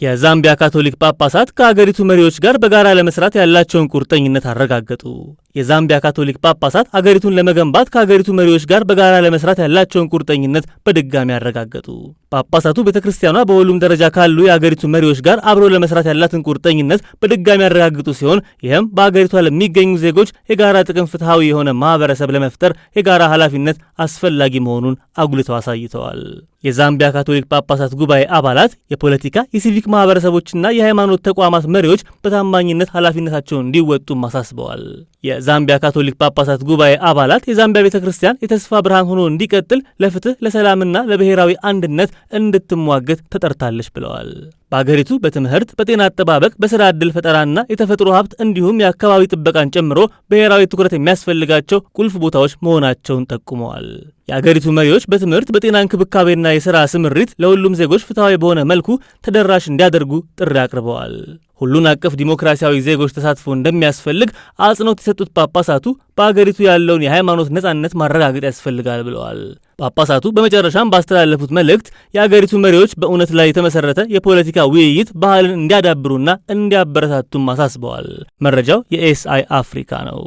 የዛምቢያ ካቶሊክ ጳጳሳት ከሀገሪቱ መሪዎች ጋር በጋራ ለመስራት ያላቸውን ቁርጠኝነት አረጋገጡ። የዛምቢያ ካቶሊክ ጳጳሳት ሀገሪቱን ለመገንባት ከሀገሪቱ መሪዎች ጋር በጋራ ለመስራት ያላቸውን ቁርጠኝነት በድጋሚ አረጋገጡ። ጳጳሳቱ ቤተክርስቲያኗ በሁሉም ደረጃ ካሉ የሀገሪቱ መሪዎች ጋር አብሮ ለመስራት ያላትን ቁርጠኝነት በድጋሚ ያረጋግጡ ሲሆን ይህም በሀገሪቷ ለሚገኙ ዜጎች የጋራ ጥቅም ፍትሐዊ የሆነ ማህበረሰብ ለመፍጠር የጋራ ኃላፊነት አስፈላጊ መሆኑን አጉልተው አሳይተዋል። የዛምቢያ ካቶሊክ ጳጳሳት ጉባኤ አባላት የፖለቲካ፣ የሲቪክ ማህበረሰቦችና የሃይማኖት ተቋማት መሪዎች በታማኝነት ኃላፊነታቸውን እንዲወጡም አሳስበዋል። የዛምቢያ ካቶሊክ ጳጳሳት ጉባኤ አባላት የዛምቢያ ቤተክርስቲያን የተስፋ ብርሃን ሆኖ እንዲቀጥል ለፍትህ፣ ለሰላምና ለብሔራዊ አንድነት እንድትሟገት ተጠርታለች ብለዋል። በአገሪቱ በትምህርት፣ በጤና አጠባበቅ፣ በስራ ዕድል ፈጠራና የተፈጥሮ ሀብት እንዲሁም የአካባቢ ጥበቃን ጨምሮ ብሔራዊ ትኩረት የሚያስፈልጋቸው ቁልፍ ቦታዎች መሆናቸውን ጠቁመዋል። የአገሪቱ መሪዎች በትምህርት፣ በጤና እንክብካቤና የሥራ ስምሪት ለሁሉም ዜጎች ፍትሐዊ በሆነ መልኩ ተደራሽ እንዲያደርጉ ጥሪ አቅርበዋል። ሁሉን አቀፍ ዲሞክራሲያዊ ዜጎች ተሳትፎ እንደሚያስፈልግ አጽንኦት የሰጡት ጳጳሳቱ በአገሪቱ ያለውን የሃይማኖት ነጻነት ማረጋገጥ ያስፈልጋል ብለዋል። ጳጳሳቱ በመጨረሻም ባስተላለፉት መልእክት የአገሪቱ መሪዎች በእውነት ላይ የተመሰረተ የፖለቲካ ውይይት ባህልን እንዲያዳብሩና እንዲያበረታቱም አሳስበዋል። መረጃው የኤስአይ አፍሪካ ነው።